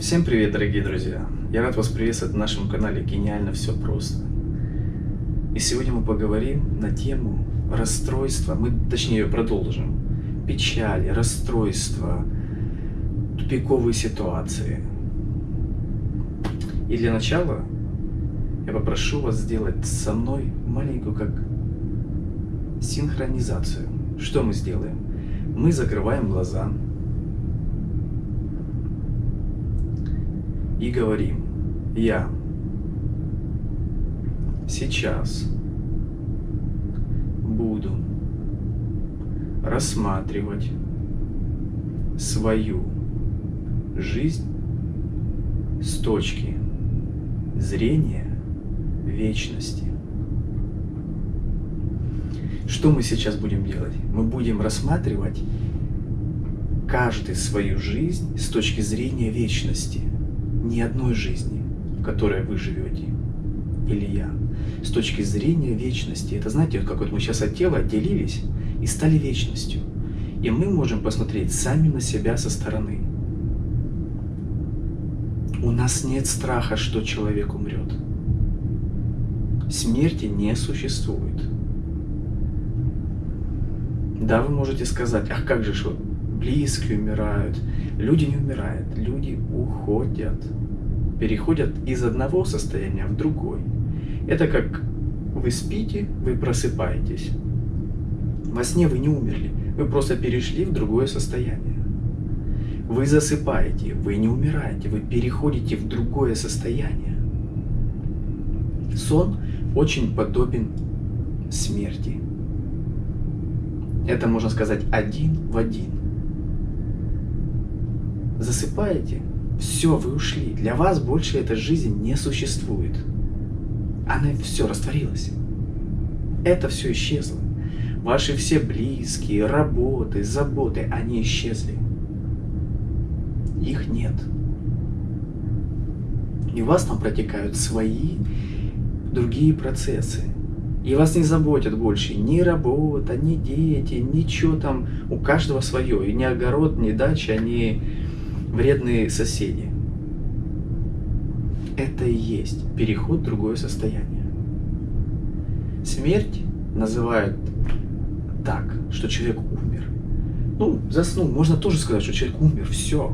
Всем привет, дорогие друзья! Я рад вас приветствовать на нашем канале «Гениально все просто». И сегодня мы поговорим на тему расстройства, точнее продолжим, печали, расстройства, тупиковые ситуации. И для начала я попрошу вас сделать со мной маленькую как синхронизацию. Что мы сделаем? Мы закрываем глаза и говорим: я сейчас буду рассматривать свою жизнь с точки зрения вечности. Что мы сейчас будем делать? Мы будем рассматривать каждый свою жизнь с точки зрения вечности. Не одной жизни, в которой вы живете, или я, с точки зрения вечности. Это, знаете, как вот мы сейчас от тела отделились и стали вечностью. И мы можем посмотреть сами на себя со стороны. У нас нет страха, что человек умрет. Смерти не существует. Да, вы можете сказать: а как же вот близкие умирают? Люди не умирают, люди уходят, переходят из одного состояния в другой. Это как вы спите, вы просыпаетесь. Во сне вы не умерли, вы просто перешли в другое состояние. Вы засыпаете, вы не умираете, вы переходите в другое состояние. Сон очень подобен смерти. Это, можно сказать, один в один. Засыпаете, все, вы ушли. Для вас больше эта жизнь не существует. Она все растворилась. Это все исчезло. Ваши все близкие, работы, заботы, они исчезли. Их нет. И у вас там протекают свои другие процессы. И вас не заботят больше ни работа, ни дети, ничего там. У каждого свое. И ни огород, ни дача, ни вредные соседи. Это и есть переход в другое состояние. Смерть называют так, что человек умер. Ну, заснул. Можно тоже сказать, что человек умер. Все.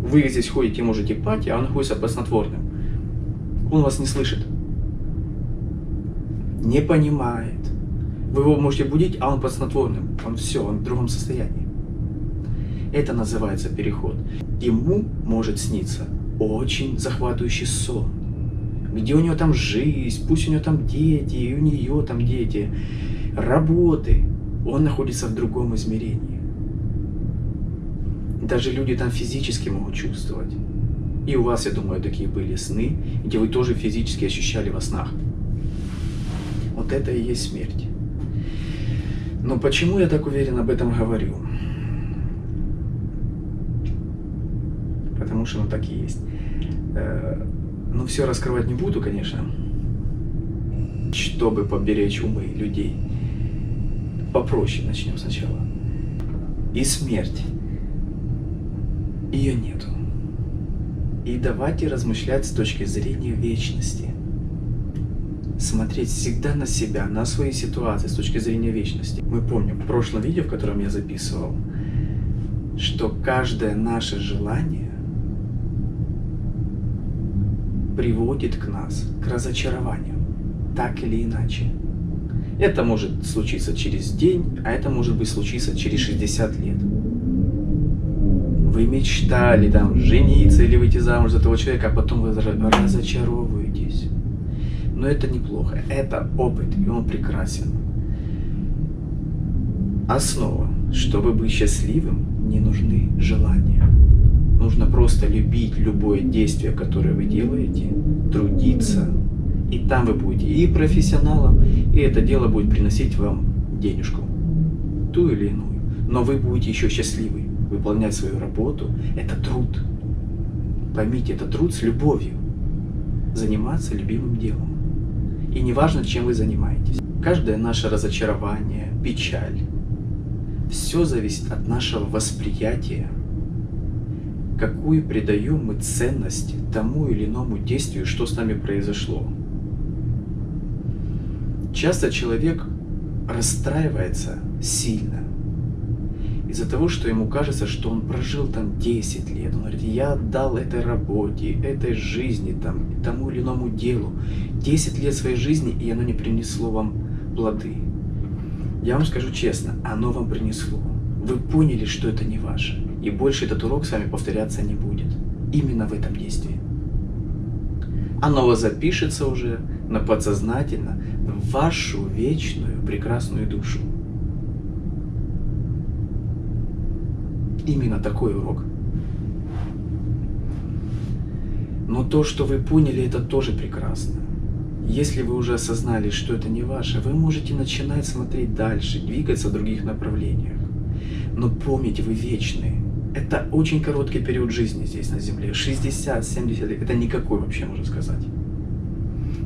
Вы здесь ходите, можете пать, а он находится под снотворным. Он вас не слышит. Не понимает. Вы его можете будить, а он под снотворным. Он в другом состоянии. Это называется переход. Ему может сниться очень захватывающий сон, где у него там жизнь, пусть у него там дети, и у нее там дети, работы. Он находится в другом измерении. Даже люди там физически могут чувствовать. И у вас, я думаю, такие были сны, где вы тоже физически ощущали во снах. Вот это и есть смерть. Но почему я так уверен об этом говорю? Потому что так и есть. Но все раскрывать не буду, конечно, чтобы поберечь умы людей. Попроще начнем сначала. И смерть. Ее нету. И давайте размышлять с точки зрения вечности. Смотреть всегда на себя, на свои ситуации с точки зрения вечности. Мы помним в прошлом видео, в котором я записывал, что каждое наше желание приводит к нас, к разочарованию, так или иначе. Это может случиться через день, а это может быть случиться через 60 лет. Вы мечтали там жениться или выйти замуж за того человека, а потом вы разочаровываетесь. Но это неплохо, это опыт, и он прекрасен. Основа, чтобы быть счастливым, не нужны желания. Нужно просто любить любое действие, которое вы делаете, трудиться, и там вы будете и профессионалом, и это дело будет приносить вам денежку, ту или иную. Но вы будете еще счастливы. Выполнять свою работу – это труд. Поймите, это труд с любовью. Заниматься любимым делом. И не важно, чем вы занимаетесь. Каждое наше разочарование, печаль, все зависит от нашего восприятия какую придаем мы ценность тому или иному действию, что с нами произошло. Часто человек расстраивается сильно из-за того, что ему кажется, что он прожил там 10 лет. Он говорит, я отдал этой работе, этой жизни, тому или иному делу 10 лет своей жизни, и оно не принесло вам плоды. Я вам скажу честно, оно вам принесло. Вы поняли, что это не ваше. И больше этот урок с вами повторяться не будет. Именно в этом действии. Оно у вас запишется уже на подсознательно в вашу вечную прекрасную душу. Именно такой урок. Но то, что вы поняли, это тоже прекрасно. Если вы уже осознали, что это не ваше, вы можете начинать смотреть дальше, двигаться в других направлениях. Но помните, вы вечные. Это очень короткий период жизни здесь на Земле. 60-70 лет. Это никакой вообще, можно сказать.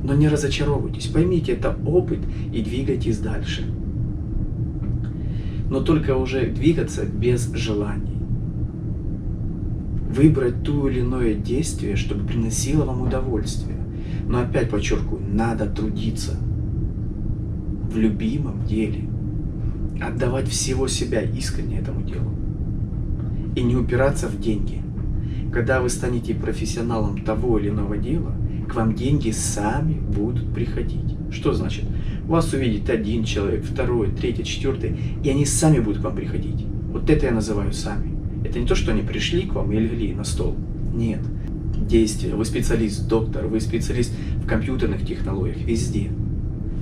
Но не разочаровывайтесь. Поймите, это опыт и двигайтесь дальше. Но только уже двигаться без желаний. Выбрать то или иное действие, чтобы приносило вам удовольствие. Но опять подчеркиваю, надо трудиться в любимом деле. Отдавать всего себя искренне этому делу. И не упираться в деньги. Когда вы станете профессионалом того или иного дела, к вам деньги сами будут приходить. Что значит? Вас увидит один человек, второй, третий, четвертый, и они сами будут к вам приходить. Вот это я называю сами. Это не то, что они пришли к вам и легли на стол. Нет. Действия. Вы специалист, доктор, вы специалист в компьютерных технологиях, везде.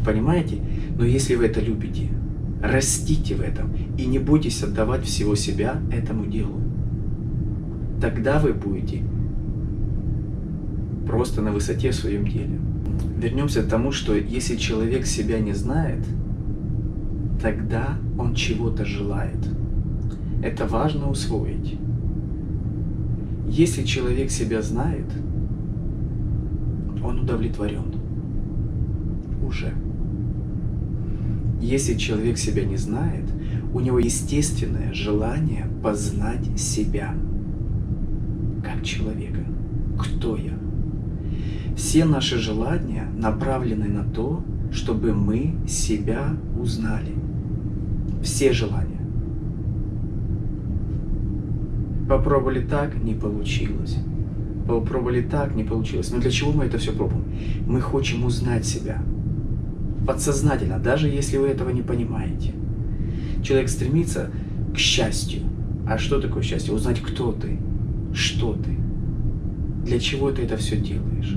Понимаете? Но если вы это любите, растите в этом и не бойтесь отдавать всего себя этому делу. Тогда вы будете просто на высоте в своем деле. Вернемся к тому, что если человек себя не знает, тогда он чего-то желает. Это важно усвоить. Если человек себя знает, он удовлетворен. Уже. Если человек себя не знает, у него естественное желание познать себя как человека. Кто я? Все наши желания направлены на то, чтобы мы себя узнали. Все желания. Попробовали так, не получилось. Попробовали так, не получилось. Но для чего мы это все пробуем? Мы хотим узнать себя. Подсознательно, даже если вы этого не понимаете. Человек стремится к счастью. А что такое счастье? Узнать, кто ты, что ты, для чего ты это все делаешь.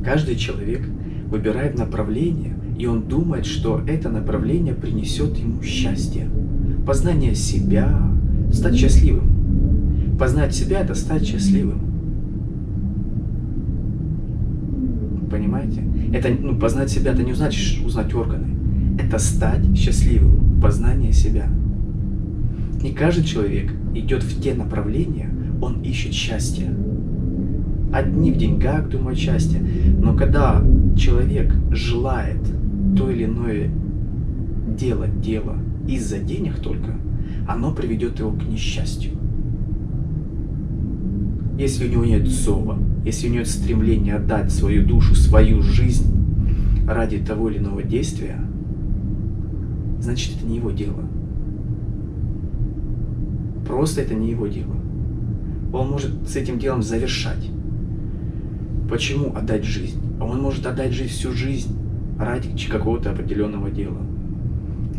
Каждый человек выбирает направление, и он думает, что это направление принесет ему счастье. Познание себя, стать счастливым. Познать себя – это стать счастливым. Понимаете? Это, познать себя – это не значит узнать органы. Это стать счастливым. Познание себя. Не каждый человек идет в те направления, он ищет счастья. Одни в деньгах думают счастье. Но когда человек желает то или иное дело из-за денег только, оно приведет его к несчастью. Если у него нет зова, если у него нет стремления отдать свою душу, свою жизнь ради того или иного действия, значит, это не его дело. Просто это не его дело. Он может с этим делом завершать. Почему отдать жизнь? Он может отдать всю жизнь ради какого-то определенного дела.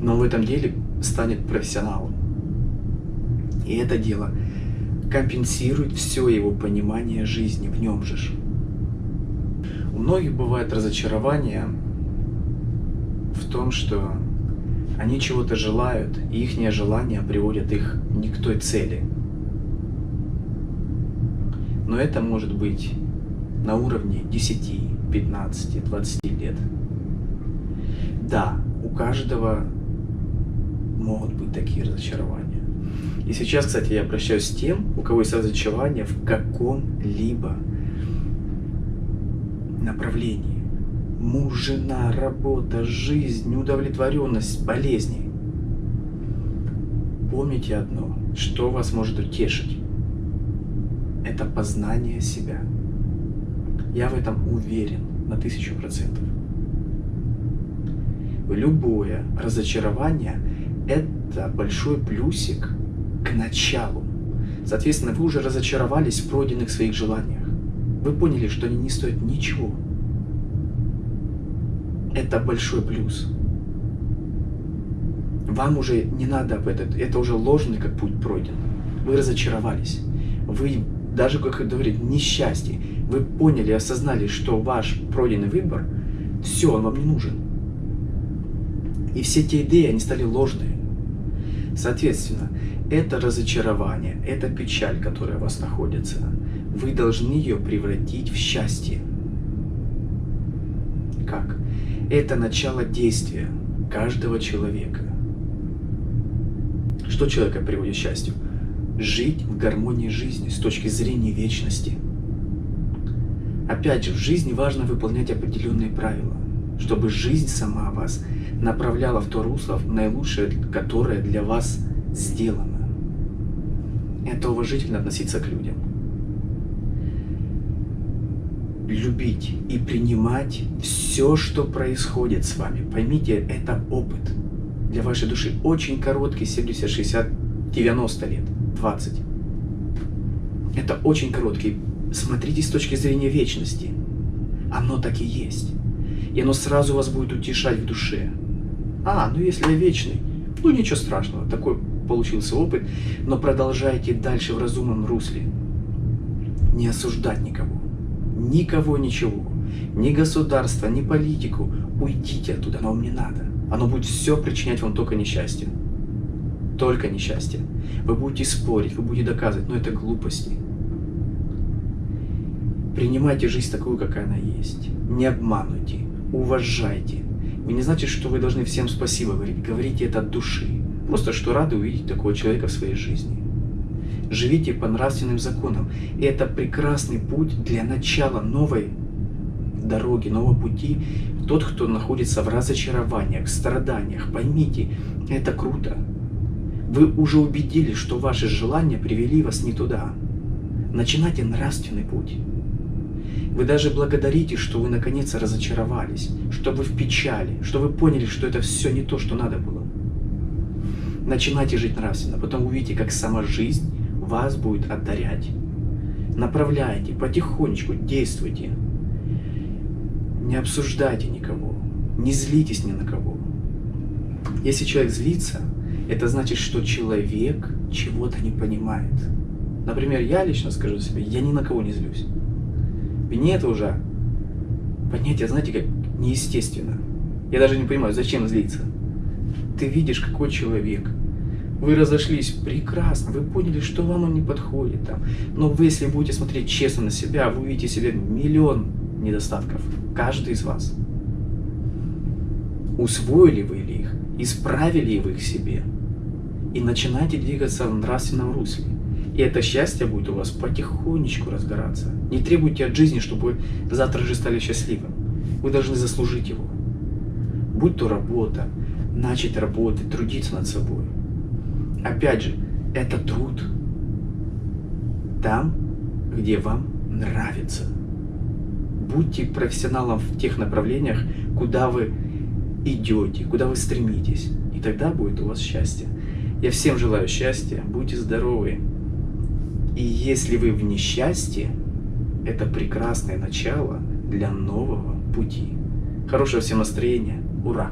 Но в этом деле станет профессионалом. И это дело компенсирует все его понимание жизни в нем же. У многих бывает разочарование в том, что они чего-то желают, и их желания приводят их не к той цели. Но это может быть на уровне 10, 15, 20 лет. Да, у каждого могут быть такие разочарования. И сейчас, кстати, я обращаюсь с тем, у кого есть разочарование в каком-либо направлении. Муж, жена, работа, жизнь, неудовлетворенность, болезни. Помните одно, что вас может утешить. это познание себя. Я в этом уверен на 1000%. Любое разочарование – это большой плюсик к началу. Соответственно, вы уже разочаровались в пройденных своих желаниях. Вы поняли, что они не стоят ничего. Это большой плюс. Вам уже не надо об этом. Это уже ложный как путь пройден. Вы разочаровались. Вы, даже, как говорит, несчастье. Вы поняли, осознали, что ваш пройденный выбор, все, он вам не нужен. И все те идеи, они стали ложные. Соответственно, это разочарование, это печаль, которая у вас находится, вы должны ее превратить в счастье. Как? Это начало действия каждого человека. Что человека приводит к счастью? Жить в гармонии жизни с точки зрения вечности. Опять же, в жизни важно выполнять определенные правила, чтобы жизнь сама вас направляла в то русло наилучшее, которое для вас сделано. Это уважительно относиться к людям. Любить и принимать все, что происходит с вами. Поймите, это опыт для вашей души. Очень короткий, 70, 60, 90 лет, 20. Это очень короткий. Смотрите с точки зрения вечности. Оно так и есть. И оно сразу вас будет утешать в душе. Ну если я вечный, ну ничего страшного, такой получился опыт, но продолжайте дальше в разумном русле. Не осуждать никого. Никого, ничего. Ни государства, ни политику. Уйдите оттуда, оно вам не надо. Оно будет все причинять вам только несчастье. Только несчастье. Вы будете спорить, вы будете доказывать, но это глупости. Принимайте жизнь такую, какая она есть. Не обманывайте, уважайте. Вы не значит, что вы должны всем спасибо говорить. Говорите это от души. Просто что рады увидеть такого человека в своей жизни. Живите по нравственным законам. И это прекрасный путь для начала новой дороги, нового пути. Тот, кто находится в разочарованиях, страданиях, поймите, это круто. Вы уже убедились, что ваши желания привели вас не туда. Начинайте нравственный путь. Вы даже благодарите, что вы наконец разочаровались, что вы в печали, что вы поняли, что это все не то, что надо было. Начинайте жить нравственно, потом увидите, как сама жизнь вас будет одарять. Направляйте, потихонечку действуйте. Не обсуждайте никого, не злитесь ни на кого. Если человек злится, это значит, что человек чего-то не понимает. Например, я лично скажу себе, я ни на кого не злюсь. Мне это уже понятие, знаете, как неестественно. Я даже не понимаю, зачем злиться. Ты видишь, какой человек. Вы разошлись прекрасно, вы поняли, что вам он не подходит. Но вы, если будете смотреть честно на себя, вы увидите в себе миллион недостатков. Каждый из вас. Усвоили вы ли их? Исправили ли вы их себе? И начинайте двигаться в нравственном русле. И это счастье будет у вас потихонечку разгораться. Не требуйте от жизни, чтобы вы завтра же стали счастливым. Вы должны заслужить его. Будь то работа, начать работать, трудиться над собой. Опять же, это труд там, где вам нравится. Будьте профессионалом в тех направлениях, куда вы идете, куда вы стремитесь. И тогда будет у вас счастье. Я всем желаю счастья, будьте здоровы. И если вы в несчастье, это прекрасное начало для нового пути. Хорошего всем настроения. Ура!